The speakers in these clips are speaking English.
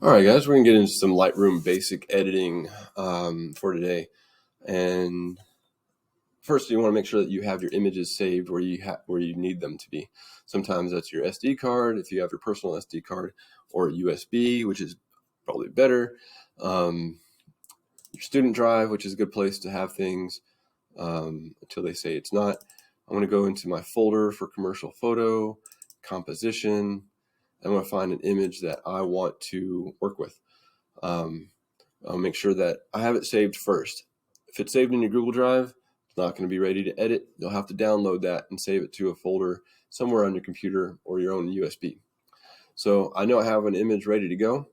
All right, guys, we're gonna get into some Lightroom basic editing for today. And first, you want to make sure that you have your images saved where you need them to be. Sometimes that's your SD card, if you have your personal SD card, or USB, which is probably better. Your student drive, which is a good place to have things until they say it's not. I'm going to go into my folder for commercial photo, composition. I'm going to find an image that I want to work with. I'll make sure that I have it saved first. If it's saved in your Google Drive, it's not going to be ready to edit. You'll have to download that and save it to a folder somewhere on your computer or your own USB. So I know I have an image ready to go,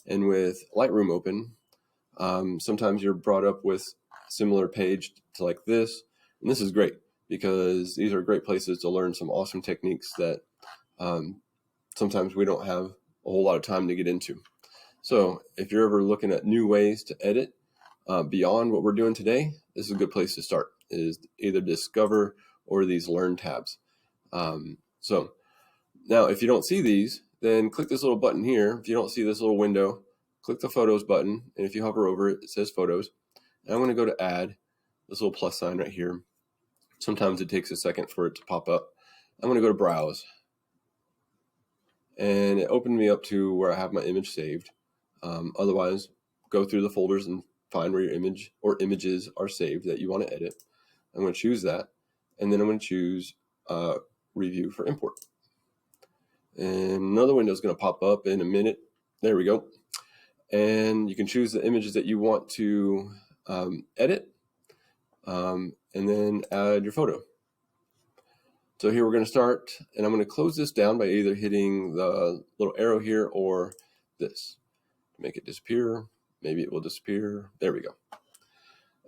and with Lightroom open, sometimes you're brought up with a similar page to like this, and this is great because these are great places to learn some awesome techniques that sometimes we don't have a whole lot of time to get into. So if you're ever looking at new ways to edit beyond what we're doing today, this is a good place to start. It is either Discover or these Learn tabs. So now if you don't see these, then click this little button here. If you don't see this little window, click the Photos button, and if you hover over it, it says Photos. And I'm going to go to Add, this little plus sign right here. Sometimes it takes a second for it to pop up. I'm going to go to Browse, and it opened me up to where I have my image saved. Otherwise, go through the folders and find where your image or images are saved that you want to edit. I'm going to choose that, and then I'm going to choose Review for Import. And another window is going to pop up in a minute. There we go. And you can choose the images that you want to edit, and then add your photo. So here we're going to start, and I'm going to close this down by either hitting the little arrow here or this. Make it disappear. Maybe it will disappear. There we go.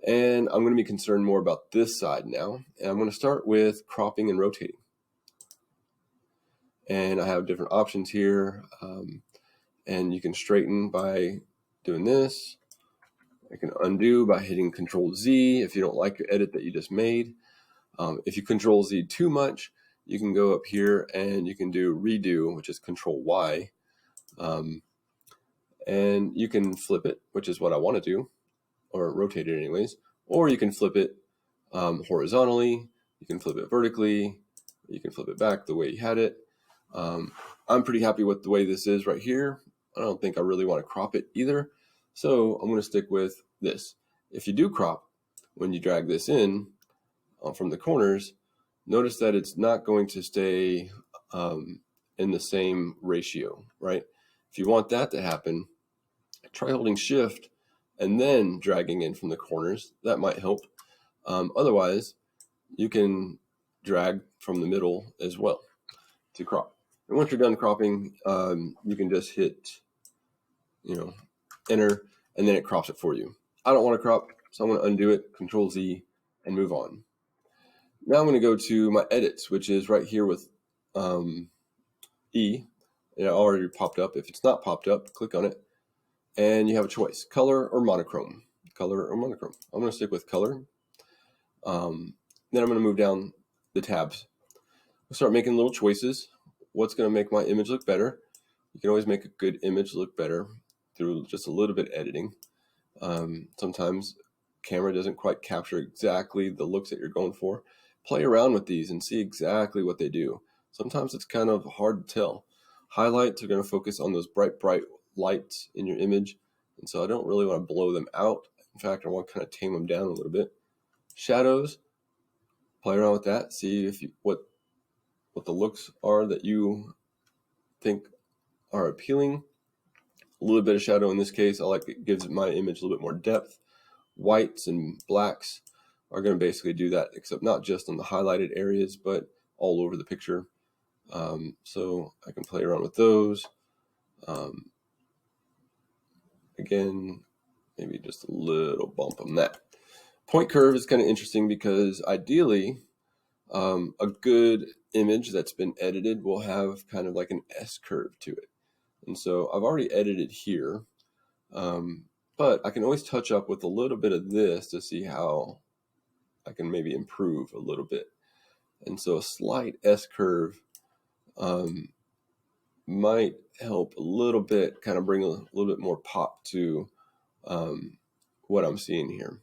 And I'm going to be concerned more about this side now. And I'm going to start with cropping and rotating. And I have different options here. And you can straighten by doing this. I can undo by hitting Control Z if you don't like your edit that you just made. If you Control Z too much, you can go up here and you can do Redo, which is Control Y. And you can flip it, which is what I want to do, or rotate it anyways. Or you can flip it horizontally, you can flip it vertically, you can flip it back the way you had it. I'm pretty happy with the way this is right here. I don't think I really want to crop it either. So I'm going to stick with this. If you do crop, when you drag this in from the corners, notice that it's not going to stay in the same ratio, right? If you want that to happen, try holding Shift and then dragging in from the corners. That might help. Otherwise, you can drag from the middle as well to crop. And once you're done cropping, you can just hit, enter, and then it crops it for you. I don't want to crop, so I'm going to undo it, Control Z, and move on. Now I'm going to go to my edits, which is right here with E. It already popped up. If it's not popped up, click on it, and you have a choice: color or monochrome. Color or monochrome. I'm going to stick with color. Then I'm going to move down the tabs. I'll start making little choices. What's going to make my image look better? You can always make a good image look better through just a little bit of editing. Sometimes camera doesn't quite capture exactly the looks that you're going for. Play around with these and see exactly what they do. Sometimes it's kind of hard to tell. Highlights are going to focus on those bright lights in your image, and so I don't really want to blow them out. In fact, I want to kind of tame them down a little bit. Shadows, play around with that. See if what the looks are that you think are appealing. A little bit of shadow in this case, I like it, gives my image a little bit more depth. Whites and blacks are going to basically do that, except not just on the highlighted areas, but all over the picture. So I can play around with those. Again, maybe just a little bump on that. Point curve is kind of interesting because ideally, a good image that's been edited will have kind of like an S curve to it. And so I've already edited here, but I can always touch up with a little bit of this to see how I can maybe improve a little bit. And so a slight S curve might help a little bit, kind of bring a little bit more pop to what I'm seeing here.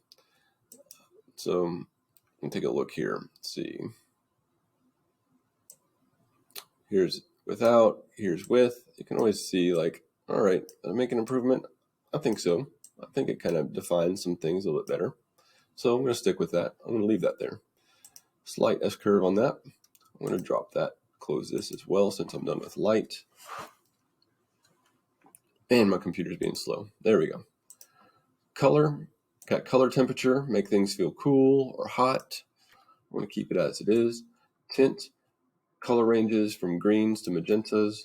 So let me take a look here. Let's see. Here's without, here's with. You can always see like, all right, did I make an improvement? I think so. I think it kind of defines some things a little bit better. So I'm going to stick with that. I'm going to leave that there. Slight S-curve on that. I'm going to drop that, close this as well since I'm done with light. And my computer's being slow. There we go. Color, got color temperature, make things feel cool or hot. I want to keep it as it is. Tint, color ranges from greens to magentas.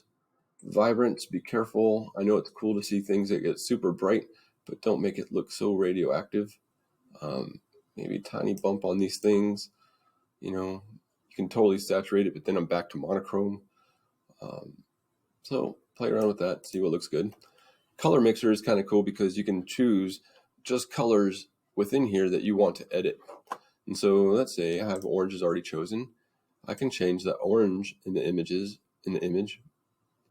Vibrance, be careful. I know it's cool to see things that get super bright, but don't make it look so radioactive. Maybe a tiny bump on these things. You know, you can totally saturate it, but then I'm back to monochrome. So play around with that, see what looks good. Color mixer is kind of cool because you can choose just colors within here that you want to edit. And so let's say I have oranges already chosen. I can change that orange in the image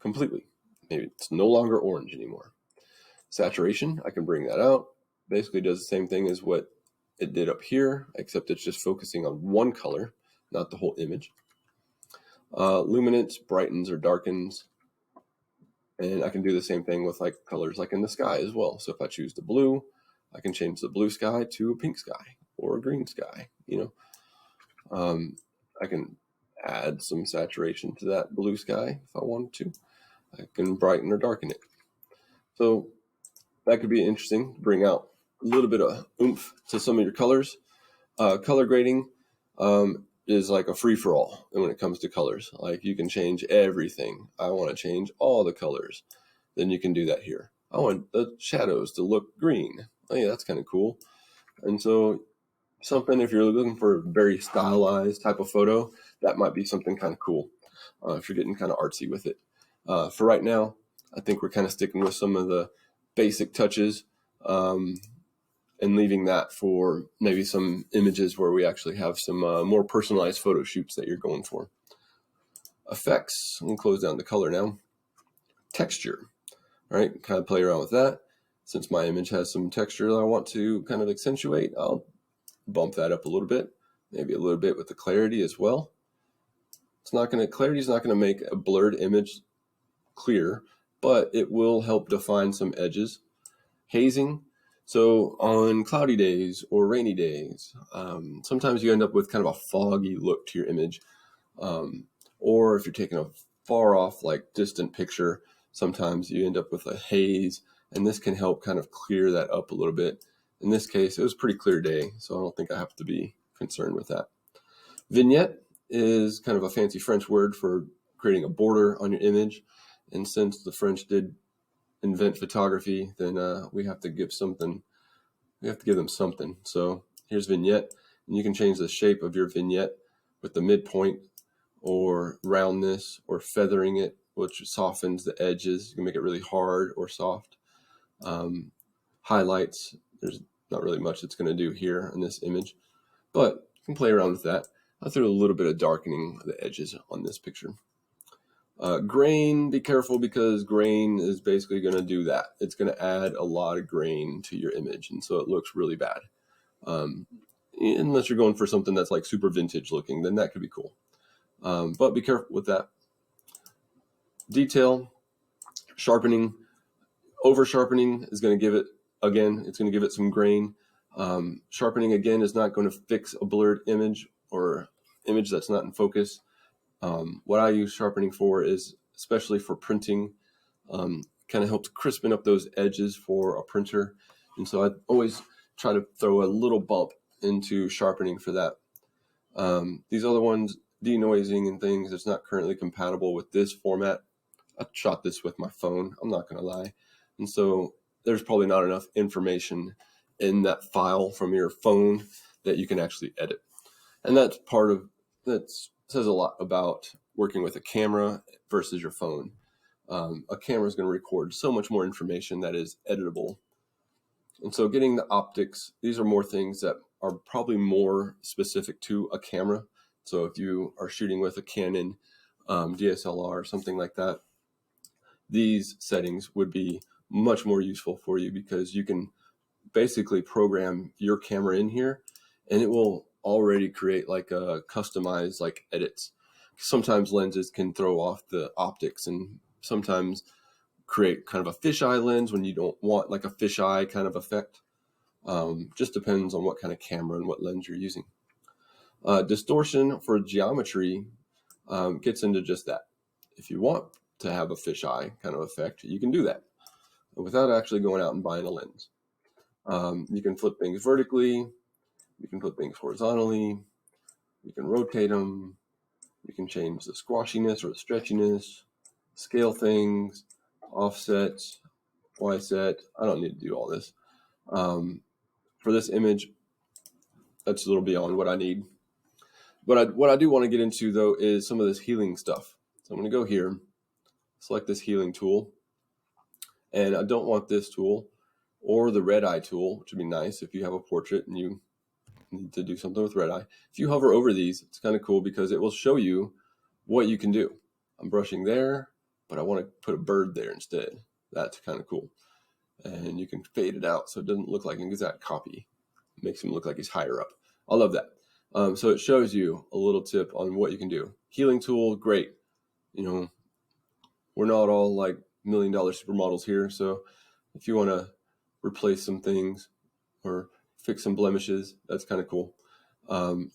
completely. Maybe it's no longer orange anymore. Saturation, I can bring that out. Basically does the same thing as what it did up here, except it's just focusing on one color, not the whole image. Luminance brightens or darkens. And I can do the same thing with like colors like in the sky as well. So if I choose the blue, I can change the blue sky to a pink sky or a green sky, you know. I can add some saturation to that blue sky if I wanted to. I can brighten or darken it. So that could be interesting to bring out a little bit of oomph to some of your colors. Color grading is like a free-for-all when it comes to colors. Like you can change everything. I want to change all the colors. Then you can do that here. I want the shadows to look green. Oh yeah, that's kind of cool. And so something, if you're looking for a very stylized type of photo, that might be something kind of cool if you're getting kind of artsy with it. For right now, I think we're kind of sticking with some of the basic touches and leaving that for maybe some images where we actually have some more personalized photo shoots that you're going for. Effects, I'm going to close down the color now. Texture, all right, kind of play around with that. Since my image has some texture that I want to kind of accentuate, I'll bump that up a little bit, maybe a little bit with the clarity as well. Clarity is not going to make a blurred image clear, but it will help define some edges. Hazing, so on cloudy days or rainy days, sometimes you end up with kind of a foggy look to your image. Or if you're taking a far off, like distant picture, sometimes you end up with a haze, and this can help kind of clear that up a little bit. In this case, it was a pretty clear day, so I don't think I have to be concerned with that. Vignette is kind of a fancy French word for creating a border on your image. And since the French did invent photography, then we have to give them something. So here's vignette, and you can change the shape of your vignette with the midpoint or roundness or feathering it, which softens the edges. You can make it really hard or soft. Highlights, there's not really much it's going to do here in this image, but you can play around with that. I threw a little bit of darkening the edges on this picture. Grain, be careful because grain is basically going to do that. It's going to add a lot of grain to your image, and so it looks really bad. Unless you're going for something that's like super vintage looking, then that could be cool. But be careful with that. Detail, sharpening, over sharpening is going to give it, again, it's going to give it some grain. Sharpening, again, is not going to fix a blurred image or image that's not in focus. What I use sharpening for is, especially for printing, kind of helps crispen up those edges for a printer. And so I always try to throw a little bump into sharpening for that. These other ones, denoising and things, it's not currently compatible with this format. I shot this with my phone, I'm not going to lie. And so there's probably not enough information in that file from your phone that you can actually edit. And that's part of, that says a lot about working with a camera versus your phone. A camera is going to record so much more information that is editable. And so getting the optics, these are more things that are probably more specific to a camera. So if you are shooting with a Canon DSLR or something like that, these settings would be much more useful for you, because you can basically program your camera in here and it will already create like a customized like edits. Sometimes lenses can throw off the optics and sometimes create kind of a fisheye lens when you don't want like a fisheye kind of effect. Just depends on what kind of camera and what lens you're using. Distortion for geometry gets into just that. If you want to have a fisheye kind of effect, you can do that without actually going out and buying a lens. You can flip things vertically, you can flip things horizontally, you can rotate them, you can change the squashiness or the stretchiness, scale things, offset, Y-set. I don't need to do all this. For this image, that's a little beyond what I need. But what I do want to get into, though, is some of this healing stuff. So I'm going to go here, select this healing tool, and I don't want this tool or the red eye tool, which would be nice if you have a portrait and you need to do something with red eye. If you hover over these, it's kind of cool because it will show you what you can do. I'm brushing there, but I want to put a bird there instead. That's kind of cool. And you can fade it out so it doesn't look like an exact copy. It makes him look like he's higher up. I love that. So it shows you a little tip on what you can do. Healing tool, great. You know, we're not all like $1 million supermodels here. So if you want to replace some things or fix some blemishes, that's kind of cool.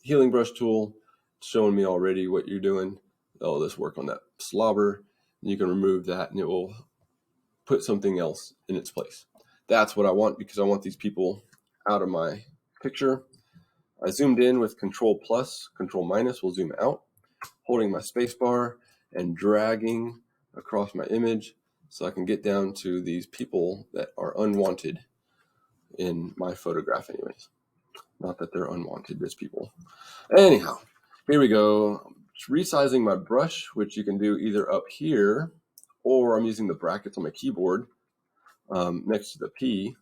Healing brush tool, showing me already what you're doing. Oh, let's work on that slobber. You can remove that and it will put something else in its place. That's what I want, because I want these people out of my picture. I zoomed in with Control plus, Control minus will zoom out, holding my space bar and dragging across my image so I can get down to these people that are unwanted in my photograph anyways. Not that they're unwanted, as people. Anyhow, here we go. Resizing my brush, which you can do either up here or I'm using the brackets on my keyboard next to the P.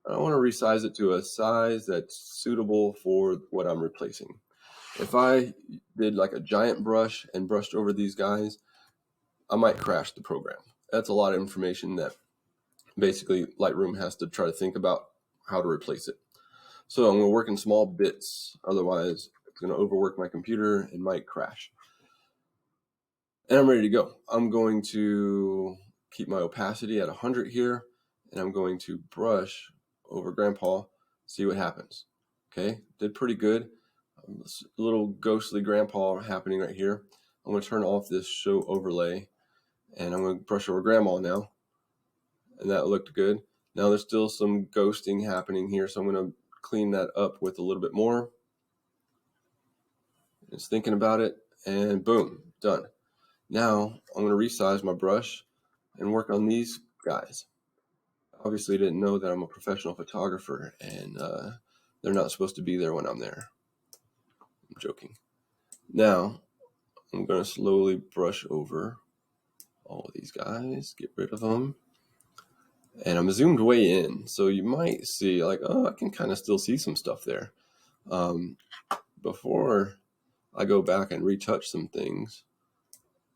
I want to resize it to a size that's suitable for what I'm replacing. If I did like a giant brush and brushed over these guys, I might crash the program. That's a lot of information that basically Lightroom has to try to think about how to replace it. So I'm going to work in small bits, otherwise it's going to overwork my computer and might crash. And I'm ready to go. I'm going to keep my opacity at 100 here, and I'm going to brush over Grandpa, see what happens. Okay, did pretty good. A little ghostly Grandpa happening right here. I'm going to turn off this show overlay, and I'm going to brush over Grandma now, and that looked good. Now there's still some ghosting happening here, so I'm going to clean that up with a little bit more. Just thinking about it, and boom, done. Now I'm going to resize my brush and work on these guys. Obviously didn't know that I'm a professional photographer and they're not supposed to be there when I'm there. I'm joking. Now I'm going to slowly brush over all of these guys, get rid of them. And I'm zoomed way in, so you might see like, oh, I can kind of still see some stuff there. Before I go back and retouch some things,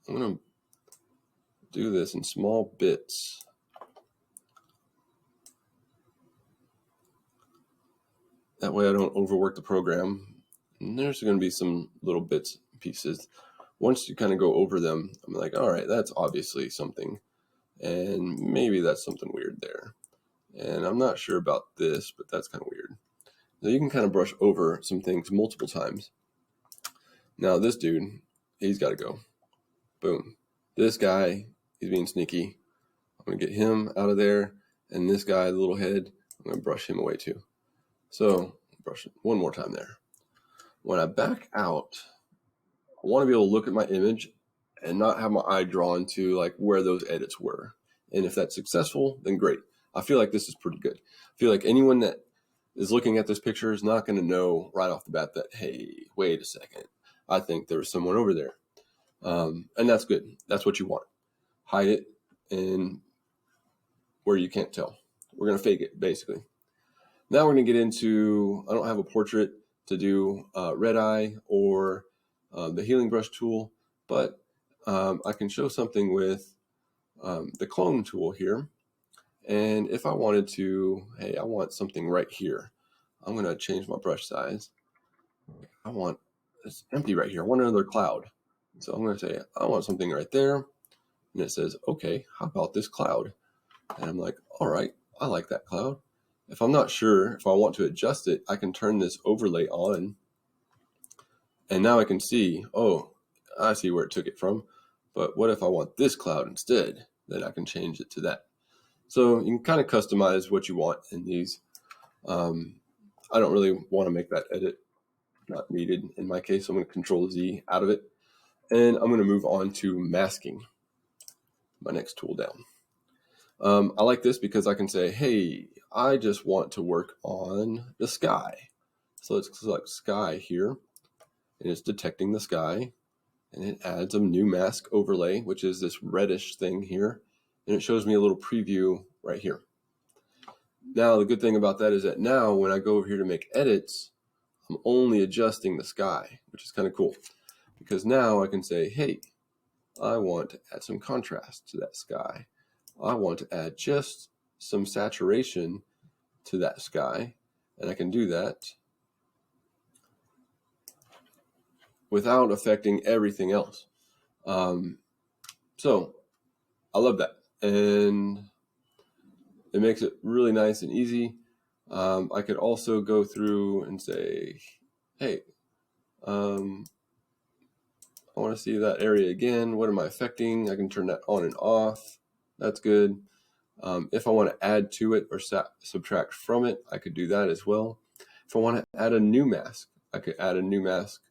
I'm going to do this in small bits. That way I don't overwork the program. And there's going to be some little bits and pieces. Once you kind of go over them, I'm like, all right, that's obviously something. And maybe that's something weird there. And I'm not sure about this, but that's kind of weird. So you can kind of brush over some things multiple times. Now this dude, he's got to go. Boom. This guy, he's being sneaky. I'm going to get him out of there. And this guy, the little head, I'm going to brush him away too. So brush it one more time there. When I back out, I want to be able to look at my image and not have my eye drawn to like where those edits were. And if that's successful, then great. I feel like this is pretty good. I feel like anyone that is looking at this picture is not going to know right off the bat that, hey, wait a second, I think there was someone over there. And that's good. That's what you want. Hide it in where you can't tell. We're going to fake it, basically. Now we're going to get into, I don't have a portrait to do red eye or the healing brush tool, but I can show something with the clone tool here. And if I wanted to, hey, I want something right here. I'm going to change my brush size. I want it's empty right here. I want another cloud. So I'm going to say, I want something right there. And it says, okay, how about this cloud? And I'm like, all right, I like that cloud. If I'm not sure if I want to adjust it, I can turn this overlay on. And now I can see, oh, I see where it took it from. But what if I want this cloud instead? Then I can change it to that. So you can kind of customize what you want in these. I don't really want to make that edit not needed in my case. I'm going to Control Z out of it. And I'm going to move on to masking, my next tool down. I like this because I can say, hey, I just want to work on the sky. So let's select sky here, and it's detecting the sky, and it adds a new mask overlay, which is this reddish thing here, and it shows me a little preview right here. Now, the good thing about that is that now when I go over here to make edits, I'm only adjusting the sky, which is kind of cool, because now I can say, hey, I want to add some contrast to that sky. I want to add just some saturation to that sky, and I can do that without affecting everything else. So I love that, and it makes it really nice and easy. I could also go through and say, hey, I want to see that area again. What am I affecting? I can turn that on and off. That's good. If I want to add to it or subtract from it, I could do that as well. If I want to add a new mask, I could add a new mask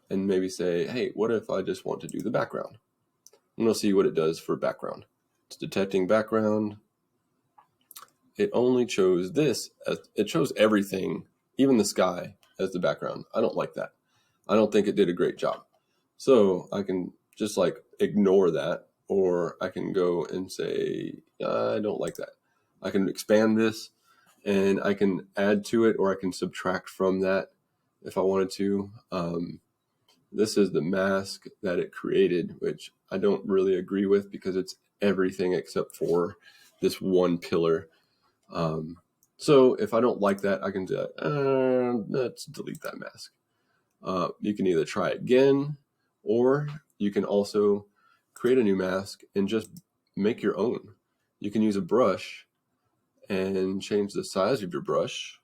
and maybe say, hey, what if I just want to do the background? And we'll see what it does for background. It's detecting background. It only chose this. It chose everything, even the sky, as the background. I don't like that. I don't think it did a great job. So I can just like ignore that, or I can go and say, I don't like that. I can expand this and I can add to it, or I can subtract from that if I wanted to. This is the mask that it created, which I don't really agree with because it's everything except for this one pillar. So if I don't like that, I can say, let's delete that mask. You can either try again, or you can also create a new mask and just make your own. You can use a brush and change the size of your brush.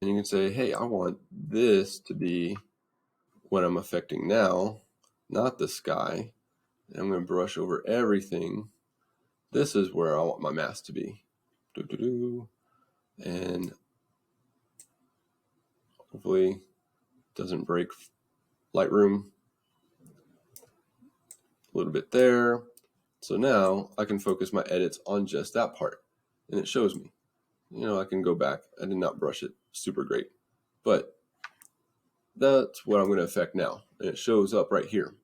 And you can say, hey, I want this to be what I'm affecting now, not the sky. And I'm going to brush over everything. This is where I want my mask to be. And hopefully it doesn't break Lightroom. A little bit there. So now I can focus my edits on just that part. And it shows me. I can go back. I did not brush it super great. But that's what I'm going to affect now. And it shows up right here.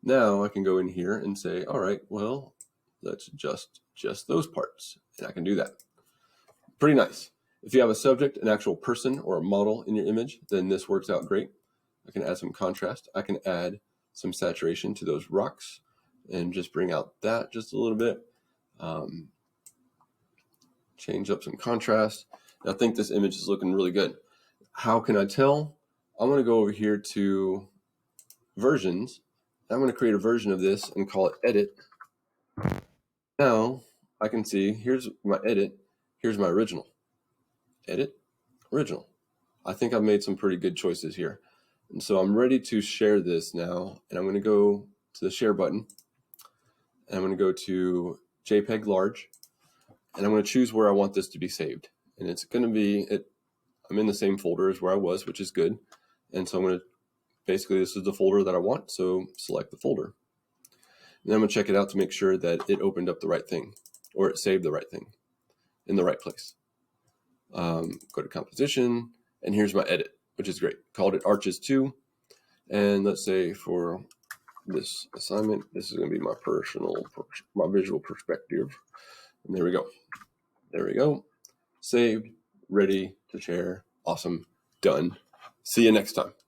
Now I can go in here and say, all right, well, let's adjust just those parts. And I can do that. Pretty nice. If you have a subject, an actual person, or a model in your image, then this works out great. I can add some contrast. I can add some saturation to those rocks and just bring out that just a little bit. Change up some contrast. And I think this image is looking really good. How can I tell? I'm going to go over here to versions. I'm going to create a version of this and call it edit. Now I can see, here's my edit. Here's my original. Edit, original. I think I've made some pretty good choices here. And so I'm ready to share this now. And I'm going to go to the share button. And I'm going to go to JPEG large. And I'm going to choose where I want this to be saved. And it's going to be, I'm in the same folder as where I was, which is good. And so I'm going to, basically this is the folder that I want. So select the folder. And then I'm going to check it out to make sure that it opened up the right thing, or it saved the right thing in the right place. Go to composition, and here's my edit, which is great. Called it Arches 2. And let's say for this assignment, this is going to be my visual perspective. And there we go. There we go. Saved, ready to share. Awesome. Done. See you next time.